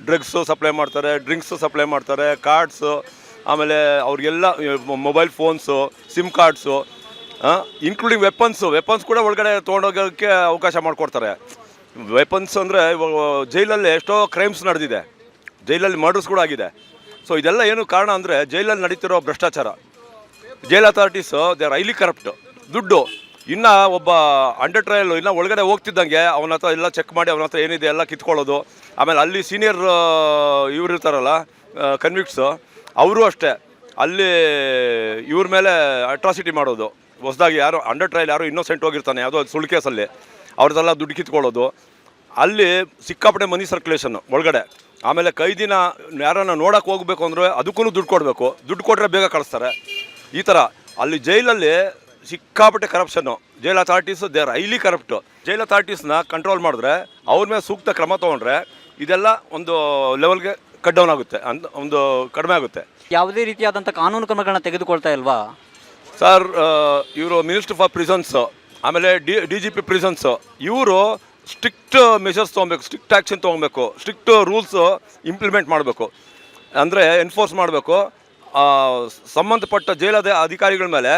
Drugs supply ಮಾಡ್ತಾರೆ, drinks supply ಮಾಡ್ತಾರೆ, cards, ಆಮೇಲೆ ಅವ್ರಿಗೆಲ್ಲ mobile phones, sim cards, including weapons ಕೂಡ ಒಳಗಡೆ ತೊಗೊಂಡೋಗೋಕ್ಕೆ ಅವಕಾಶ ಮಾಡಿಕೊಡ್ತಾರೆ. ವೆಪನ್ಸ್ ಅಂದರೆ ಇವಾಗ ಜೈಲಲ್ಲಿ ಎಷ್ಟೋ ಕ್ರೈಮ್ಸ್ ನಡೆದಿದೆ, ಜೈಲಲ್ಲಿ ಮರ್ಡರ್ಸ್ ಕೂಡ ಆಗಿದೆ. ಸೊ ಇದೆಲ್ಲ ಏನು ಕಾರಣ ಅಂದರೆ ಜೈಲಲ್ಲಿ ನಡೀತಿರೋ ಭ್ರಷ್ಟಾಚಾರ. Jail authorities they are highly corrupt. ದುಡ್ಡು ಇನ್ನು ಒಬ್ಬ ಅಂಡರ್ ಟ್ರಯಲ್ ಇನ್ನು ಒಳಗಡೆ ಹೋಗ್ತಿದ್ದಂಗೆ ಅವನ ಹತ್ರ ಎಲ್ಲ ಚೆಕ್ ಮಾಡಿ ಅವನ ಹತ್ರ ಏನಿದೆ ಎಲ್ಲ ಕಿತ್ಕೊಳ್ಳೋದು. ಆಮೇಲೆ ಅಲ್ಲಿ ಸೀನಿಯರ್ ಇವ್ರು ಇರ್ತಾರಲ್ಲ ಕನ್ವಿಕ್ಟ್ಸು, ಅವರು ಅಷ್ಟೇ ಅಲ್ಲಿ ಇವ್ರ ಮೇಲೆ ಅಟ್ರಾಸಿಟಿ ಮಾಡೋದು. ಹೊಸದಾಗಿ ಯಾರು ಅಂಡರ್ ಟ್ರಯಲ್ ಯಾರು ಇನ್ನೋಸೆಂಟ್ ಹೋಗಿರ್ತಾನೆ ಯಾವುದೋ ಸುಳ್ಳು ಕೇಸಲ್ಲಿ ಅವ್ರದ್ದೆಲ್ಲ ದುಡ್ಡು ಕಿತ್ಕೊಳ್ಳೋದು. ಅಲ್ಲಿ ಸಿಕ್ಕಾಪಟ್ಟೆ ಮನಿ ಸರ್ಕ್ಯುಲೇಷನ್ನು ಒಳಗಡೆ. ಆಮೇಲೆ ಕೈದಿನ ಯಾರನ್ನ ನೋಡೋಕೆ ಹೋಗಬೇಕು ಅಂದರೆ ಅದಕ್ಕೂ ದುಡ್ಡು ಕೊಡಬೇಕು, ದುಡ್ಡು ಕೊಟ್ಟರೆ ಬೇಗ ಕಳಿಸ್ತಾರೆ. ಈ ಥರ ಅಲ್ಲಿ ಜೈಲಲ್ಲಿ ಸಿಕ್ಕಾಪಟ್ಟೆ corruption. Jail authorities they are highly corrupt. Jail ಅಥಾರಿಟೀಸ್ನ ಕಂಟ್ರೋಲ್ ಮಾಡಿದ್ರೆ, ಅವ್ರ ಮೇಲೆ ಸೂಕ್ತ ಕ್ರಮ ತೊಗೊಂಡ್ರೆ ಇದೆಲ್ಲ ಒಂದು ಲೆವೆಲ್ಗೆ ಕಟ್ ಡೌನ್ ಆಗುತ್ತೆ, ಒಂದು ಕಡಿಮೆ ಆಗುತ್ತೆ. ಯಾವುದೇ ರೀತಿಯಾದಂಥ ಕಾನೂನು ಕ್ರಮಗಳನ್ನ ತೆಗೆದುಕೊಳ್ತಾ ಇಲ್ವಾ ಸರ್? ಇವರು ಮಿನಿಸ್ಟರ್ ಫಾರ್ ಪ್ರಿಸನ್ಸು, ಆಮೇಲೆ DGP ಪ್ರಿಸನ್ಸು, ಇವರು ಸ್ಟ್ರಿಕ್ಟ್ ಮೆಷರ್ಸ್ ತೊಗೊಬೇಕು, ಸ್ಟ್ರಿಕ್ಟ್ ಆ್ಯಕ್ಷನ್ ತೊಗೊಬೇಕು, ಸ್ಟ್ರಿಕ್ಟ್ ರೂಲ್ಸು ಇಂಪ್ಲಿಮೆಂಟ್ ಮಾಡಬೇಕು, ಅಂದರೆ ಎನ್ಫೋರ್ಸ್ ಮಾಡಬೇಕು. ಸಂಬಂಧಪಟ್ಟ ಜೈಲದ ಅಧಿಕಾರಿಗಳ ಮೇಲೆ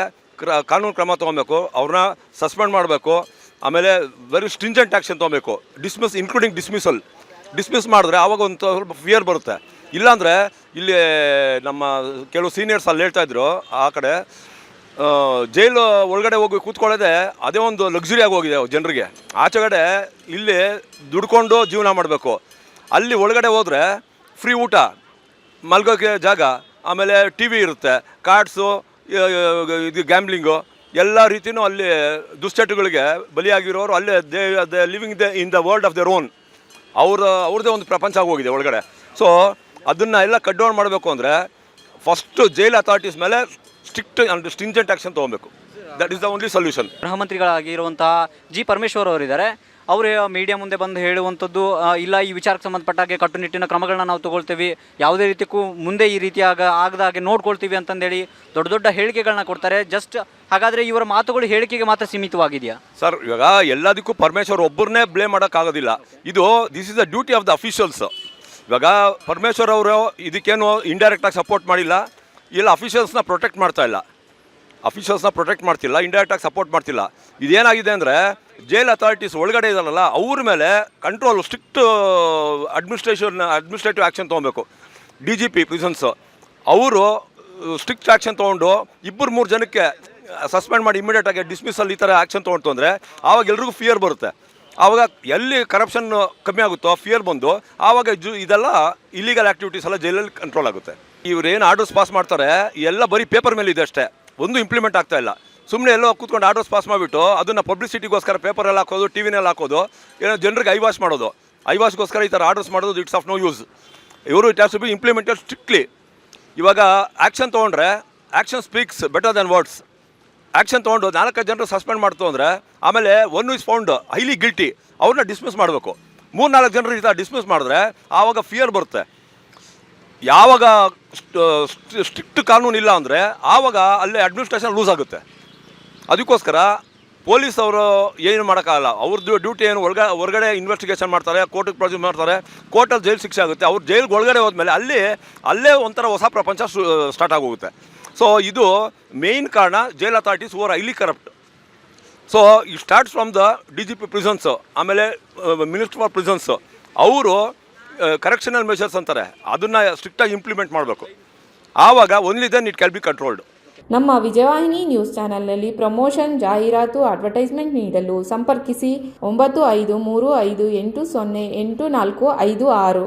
ಕಾನೂನು ಕ್ರಮ ತೊಗೊಬೇಕು, ಅವ್ರನ್ನ ಸಸ್ಪೆಂಡ್ ಮಾಡಬೇಕು. ಆಮೇಲೆ ವೆರಿ ಸ್ಟ್ರಿಂಜೆಂಟ್ ಆ್ಯಕ್ಷನ್ ತೊಗೊಬೇಕು. ಇನ್ಕ್ಲೂಡಿಂಗ್ ಡಿಸ್ಮಿಸ್ ಮಾಡಿದ್ರೆ ಆವಾಗ ಒಂದು ಸ್ವಲ್ಪ ಫಿಯರ್ ಬರುತ್ತೆ. ಇಲ್ಲಾಂದರೆ ಇಲ್ಲಿ ನಮ್ಮ ಕೆಲವು ಸೀನಿಯರ್ಸ್ ಅಲ್ಲಿ ಹೇಳ್ತಾಯಿದ್ರು, ಆ ಕಡೆ ಜೈಲು ಒಳಗಡೆ ಹೋಗಿ ಕೂತ್ಕೊಳ್ಳೋದೆ ಅದೇ ಒಂದು ಲಕ್ಸುರಿ ಆಗಿ ಹೋಗಿದೆ ಜನರಿಗೆ. ಆಚೆಗಡೆ ಇಲ್ಲಿ ದುಡ್ಕೊಂಡು ಜೀವನ ಮಾಡಬೇಕು, ಅಲ್ಲಿ ಒಳಗಡೆ ಹೋದರೆ ಫ್ರೀ ಊಟ, ಮಲ್ಗೋಕ್ಕೆ ಜಾಗ, ಆಮೇಲೆ TV ಇರುತ್ತೆ, ಕಾರ್ಡ್ಸು, ಇದು ಗ್ಯಾಮ್ಲಿಂಗು, ಎಲ್ಲ ರೀತಿಯೂ ಅಲ್ಲಿ ದುಶ್ಚಟಗಳಿಗೆ ಬಲಿಯಾಗಿರೋರು ಅಲ್ಲೇ they living in the world of their own. ಅವ್ರದ್ದೇ ಒಂದು ಪ್ರಪಂಚ ಆಗೋಗಿದೆ ಒಳಗಡೆ. ಸೊ ಅದನ್ನು ಎಲ್ಲ ಕಟ್ ಡೌನ್ ಮಾಡಬೇಕು ಅಂದರೆ ಫಸ್ಟು ಜೈಲ್ ಅಥಾರಿಟೀಸ್ ಮೇಲೆ ಸ್ಟ್ರಿಕ್ಟ್ ಆ್ಯಂಡ್ ಸ್ಟ್ರಿಂಜೆಂಟ್ ಆ್ಯಕ್ಷನ್ ತೊಗೊಬೇಕು. That is the only solution. ಗೃಹ ಮಂತ್ರಿಗಳಾಗಿರುವಂತಹ G. ಪರಮೇಶ್ವರ್ ಅವರಿದ್ದಾರೆ. ಅವರು ಮೀಡಿಯಾ ಮುಂದೆ ಬಂದು ಹೇಳುವಂಥದ್ದು, ಇಲ್ಲ ಈ ವಿಚಾರಕ್ಕೆ ಸಂಬಂಧಪಟ್ಟಾಗೆ ಕಟ್ಟುನಿಟ್ಟಿನ ಕ್ರಮಗಳನ್ನ ನಾವು ತಗೊಳ್ತೀವಿ, ಯಾವುದೇ ರೀತಿಯಕ್ಕೂ ಮುಂದೆ ಈ ರೀತಿ ಆಗದಾಗೆ ನೋಡ್ಕೊಳ್ತೀವಿ ಅಂತಂದೇಳಿ ದೊಡ್ಡ ದೊಡ್ಡ ಹೇಳಿಕೆಗಳನ್ನ ಕೊಡ್ತಾರೆ. ಜಸ್ಟ್ ಹಾಗಾದರೆ ಇವರ ಮಾತುಗಳು ಹೇಳಿಕೆಗೆ ಮಾತ್ರ ಸೀಮಿತವಾಗಿದೆಯಾ ಸರ್? ಇವಾಗ ಎಲ್ಲದಕ್ಕೂ ಪರಮೇಶ್ವರ್ ಒಬ್ಬರನ್ನೇ ಬ್ಲೇಮ್ ಮಾಡೋಕ್ಕಾಗೋದಿಲ್ಲ. This is the duty of the officials. ಇವಾಗ ಪರಮೇಶ್ವರ್ ಅವರು ಇದಕ್ಕೇನು ಇಂಡೈರೆಕ್ಟಾಗಿ ಸಪೋರ್ಟ್ ಮಾಡಿಲ್ಲ, ಇಲ್ಲ ಅಫಿಷಿಯಲ್ಸ್ನ ಪ್ರೊಟೆಕ್ಟ್ ಮಾಡ್ತಿಲ್ಲ, ಇಂಡೈರೆಕ್ಟಾಗಿ ಸಪೋರ್ಟ್ ಮಾಡ್ತಿಲ್ಲ. ಇದೇನಾಗಿದೆ ಅಂದರೆ ಜೈಲ್ ಅಥಾರಿಟೀಸ್ ಒಳಗಡೆ ಇದಾರಲ್ಲ ಅವ್ರ ಮೇಲೆ ಕಂಟ್ರೋಲ್, ಸ್ಟ್ರಿಕ್ಟ್ ಅಡ್ಮಿನಿಸ್ಟ್ರೇಟಿವ್ ಆ್ಯಕ್ಷನ್ ತೊಗೊಬೇಕು. DGP ಪ್ರಿಸನ್ಸು ಅವರು ಸ್ಟ್ರಿಕ್ಟ್ ಆ್ಯಕ್ಷನ್ ತೊಗೊಂಡು 2-3 ಜನಕ್ಕೆ ಸಸ್ಪೆಂಡ್ ಮಾಡಿ ಇಮಿಡಿಯೇಟಾಗಿ ಡಿಸ್ಮಿಸಲ್ ಈ ಥರ ಆ್ಯಕ್ಷನ್ ತೊಗೊಳ್ತು ಅಂದರೆ ಆವಾಗ ಎಲ್ರಿಗೂ ಫಿಯರ್ ಬರುತ್ತೆ. ಆವಾಗ ಎಲ್ಲಿ ಕರಪ್ಷನ್ ಕಮ್ಮಿ ಆಗುತ್ತೋ ಫಿಯರ್ ಬಂದು ಆವಾಗ ಇದೆಲ್ಲ ಇಲ್ಲಿಗಲ್ ಆ್ಯಕ್ಟಿವಿಟೀಸ್ ಎಲ್ಲ ಜೈಲಲ್ಲಿ ಕಂಟ್ರೋಲ್ ಆಗುತ್ತೆ. ಇವ್ರು ಏನು ಆರ್ಡರ್ಸ್ ಪಾಸ್ ಮಾಡ್ತಾರೆ ಎಲ್ಲ ಬರೀ ಪೇಪರ್ ಮೇಲೆ ಇದೆ ಅಷ್ಟೇ, ಒಂದು ಇಂಪ್ಲಿಮೆಂಟ್ ಆಗ್ತಾ ಇಲ್ಲ. ಸುಮ್ಮನೆ ಎಲ್ಲೋ ಕೂತ್ಕೊಂಡು ಆರ್ಡರ್ಸ್ ಪಾಸ್ ಮಾಡಿಬಿಟ್ಟು ಅದನ್ನು ಪಬ್ಲಿಸಿಟಿಗೋಸ್ಕರ ಪೇಪರಲ್ಲಿ ಹಾಕೋದು, TVನಲ್ಲಿ ಹಾಕೋದು, ಏನೋ ಜನರಿಗೆ ಐವಾಶ್ ಮಾಡೋದು. ಐವಾಶ್ಗೋಸ್ಕರ ಈ ಥರ ಆರ್ಡರ್ಸ್ ಮಾಡೋದು ಇಟ್ಸ್ ಆಫ್ ನೋ ಯೂಸ್. ಇವರು it has to be implemented strictly. ಇವಾಗ ಆ್ಯಕ್ಷನ್ ತೊಗೊಂಡ್ರೆ action speaks better than words. Action ತೊಗೊಂಡು 4 ಜನರು ಸಸ್ಪೆಂಡ್ ಮಾಡ್ತು ಅಂದರೆ ಆಮೇಲೆ one is found highly guilty, ಅವ್ರನ್ನ ಡಿಸ್ಮಿಸ್ ಮಾಡಬೇಕು. 3-4 ಜನರು ಈ ಥರ ಡಿಸ್ಮಿಸ್ ಮಾಡಿದ್ರೆ ಆವಾಗ ಫಿಯರ್ ಬರುತ್ತೆ. ಯಾವಾಗ ಸ್ಟ್ರಿಕ್ಟ್ ಕಾನೂನು ಇಲ್ಲ ಅಂದರೆ ಆವಾಗ ಅಲ್ಲೇ ಅಡ್ಮಿನಿಸ್ಟ್ರೇಷನ್ ಲೂಸ್ ಆಗುತ್ತೆ. ಅದಕ್ಕೋಸ್ಕರ ಪೊಲೀಸ್ ಅವರು ಏನು ಮಾಡೋಕ್ಕಾಗಲ್ಲ. ಅವ್ರದ್ದು ಡ್ಯೂಟಿ ಏನು ಹೊರಗಡೆ ಇನ್ವೆಸ್ಟಿಗೇಷನ್ ಮಾಡ್ತಾರೆ, ಕೋರ್ಟಿಗೆ ಪ್ರೊಡ್ಯೂಸ್ ಮಾಡ್ತಾರೆ, ಕೋರ್ಟಲ್ಲಿ ಜೈಲು ಶಿಕ್ಷೆ ಆಗುತ್ತೆ. ಅವ್ರು ಜೈಲಿಗೆ ಒಳಗಡೆ ಹೋದ್ಮೇಲೆ ಅಲ್ಲೇ ಒಂಥರ ಹೊಸ ಪ್ರಪಂಚ ಸ್ಟಾರ್ಟ್ ಆಗೋಗುತ್ತೆ. ಸೊ ಇದು ಮೇಯ್ನ್ ಕಾರಣ, jail authorities over highly corrupt. So it starts from the DGP ಪ್ರಿಸನ್ಸು, ಆಮೇಲೆ ಮಿನಿಸ್ಟರ್ ಫಾರ್ ಪ್ರಿಸನ್ಸು, ಅವರು ಕರೆಕ್ಷನಲ್ ಮೆಷರ್ಸ್ ಅಂತಾರೆ, ಅದನ್ನು ಸ್ಟ್ರಿಕ್ಟಾಗಿ ಇಂಪ್ಲಿಮೆಂಟ್ ಮಾಡಬೇಕು. ಆವಾಗ only then it can be controlled. ನಮ್ಮ ವಿಜಯವಾಹಿನಿ ನ್ಯೂಸ್ ಚಾನೆಲ್ನಲ್ಲಿ ಪ್ರಮೋಷನ್, ಜಾಹೀರಾತು, ಅಡ್ವರ್ಟೈಸ್ಮೆಂಟ್ ನೀಡಲು ಸಂಪರ್ಕಿಸಿ 9535808456.